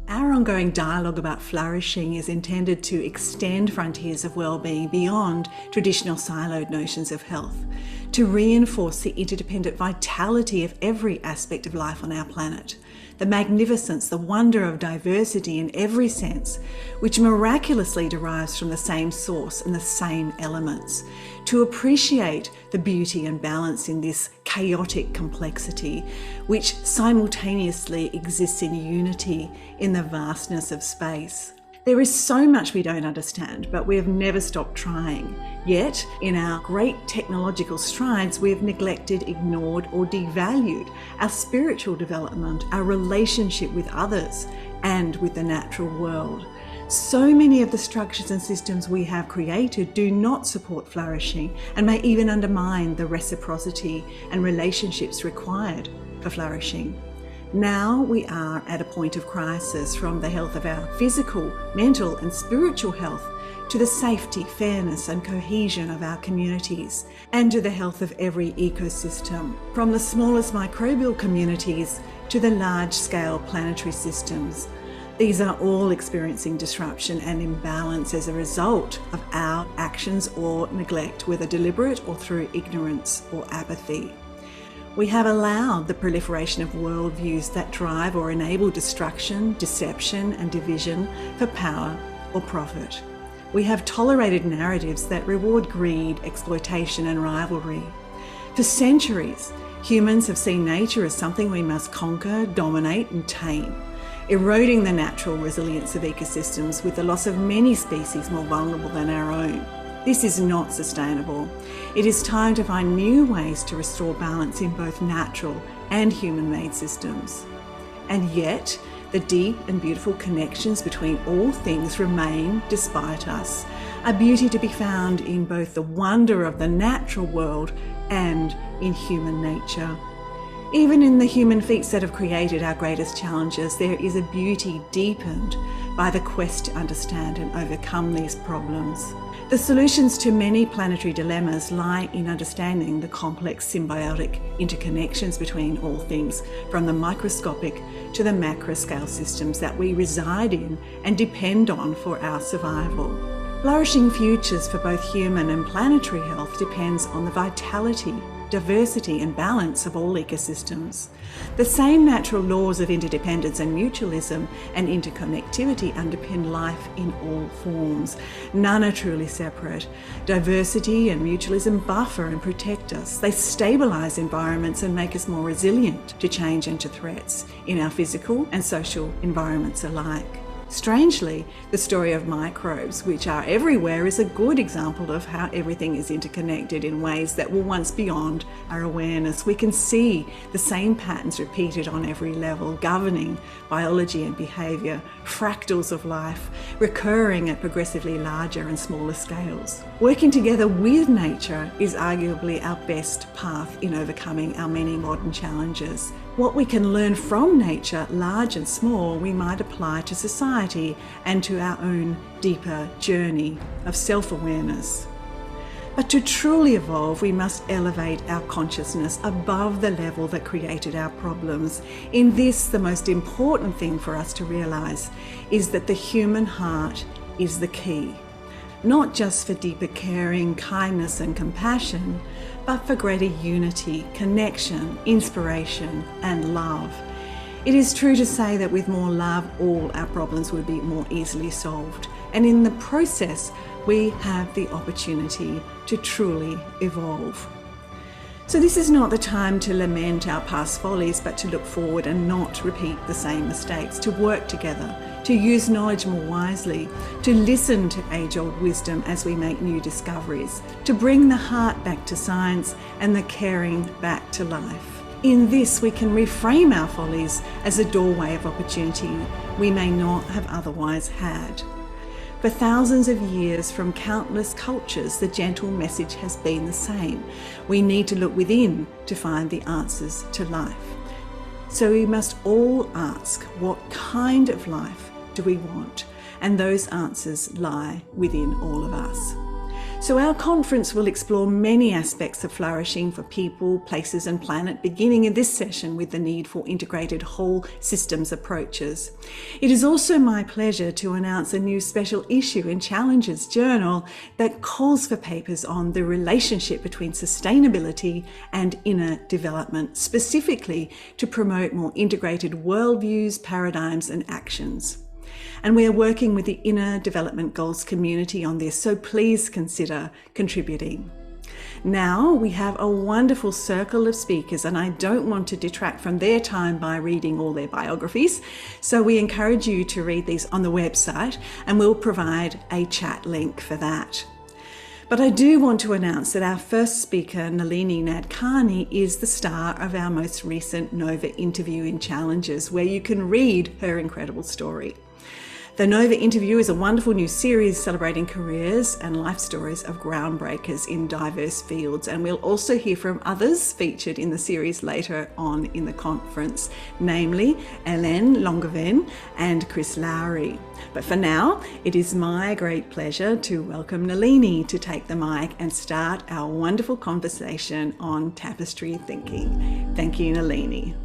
Our ongoing dialogue about flourishing is intended to extend frontiers of well-being beyond traditional siloed notions of health, to reinforce the interdependent vitality of every aspect of life on our planet, the magnificence, the wonder of diversity in every sense, which miraculously derives from the same source and the same elements, to appreciate the beauty and balance in this chaotic complexity, which simultaneously exists in unity in the vastness of space. There is so much we don't understand, but we have never stopped trying. Yet, in our great technological strides, we have neglected, ignored, or devalued our spiritual development, our relationship with others, and with the natural world. So many of the structures and systems we have created do not support flourishing and may even undermine the reciprocity and relationships required for flourishing. Now we are at a point of crisis, from the health of our physical, mental, and spiritual health to the safety, fairness, and cohesion of our communities, and to the health of every ecosystem, from the smallest microbial communities to the large-scale planetary systems. These are all experiencing disruption and imbalance as a result of our actions or neglect, whether deliberate or through ignorance or apathy. We have allowed the proliferation of worldviews that drive or enable destruction, deception, and division for power or profit. We have tolerated narratives that reward greed, exploitation, and rivalry. For centuries, humans have seen nature as something we must conquer, dominate, and tame, eroding the natural resilience of ecosystems with the loss of many species more vulnerable than our own. This is not sustainable. It is time to find new ways to restore balance in both natural and human-made systems. And yet, the deep and beautiful connections between all things remain despite us, a beauty to be found in both the wonder of the natural world and in human nature. Even in the human feats that have created our greatest challenges, there is a beauty deepened by the quest to understand and overcome these problems. The solutions to many planetary dilemmas lie in understanding the complex symbiotic interconnections between all things, from the microscopic to the macro-scale systems that we reside in and depend on for our survival. Flourishing futures for both human and planetary health depends on the vitality, diversity, and balance of all ecosystems. The same natural laws of interdependence and mutualism and interconnectivity underpin life in all forms. None are truly separate. Diversity and mutualism buffer and protect us. They stabilize environments and make us more resilient to change and to threats in our physical and social environments alike. Strangely, the story of microbes, which are everywhere, is a good example of how everything is interconnected in ways that were once beyond our awareness. We can see the same patterns repeated on every level, governing biology and behaviour, fractals of life, recurring at progressively larger and smaller scales. Working together with nature is arguably our best path in overcoming our many modern challenges. What we can learn from nature, large and small, we might apply to society and to our own deeper journey of self-awareness. But to truly evolve, we must elevate our consciousness above the level that created our problems. In this, the most important thing for us to realise is that the human heart is the key. Not just for deeper caring, kindness, and compassion, but for greater unity, connection, inspiration, and love. It is true to say that with more love, all our problems would be more easily solved. And in the process, we have the opportunity to truly evolve. So this is not the time to lament our past follies, but to look forward and not repeat the same mistakes, to work together, to use knowledge more wisely, to listen to age-old wisdom as we make new discoveries, to bring the heart back to science and the caring back to life. In this, we can reframe our follies as a doorway of opportunity we may not have otherwise had. For thousands of years, from countless cultures, the gentle message has been the same. We need to look within to find the answers to life. So we must all ask, what kind of life do we want? And those answers lie within all of us. So our conference will explore many aspects of flourishing for people, places and planet, beginning in this session with the need for integrated whole systems approaches. It is also my pleasure to announce a new special issue in Challenges Journal that calls for papers on the relationship between sustainability and inner development, specifically to promote more integrated worldviews, paradigms and actions. And we are working with the Inner Development Goals community on this, so please consider contributing. Now we have a wonderful circle of speakers, and I don't want to detract from their time by reading all their biographies, so we encourage you to read these on the website, and we'll provide a chat link for that. But I do want to announce that our first speaker, Nalini Nadkarni, is the star of our most recent Nova interview in Challenges, where you can read her incredible story. The Nova Interview is a wonderful new series celebrating careers and life stories of groundbreakers in diverse fields, and we'll also hear from others featured in the series later on in the conference, namely Hélène Longuevin and Chris Lowry. But for now, it is my great pleasure to welcome Nalini to take the mic and start our wonderful conversation on tapestry thinking. Thank you, Nalini.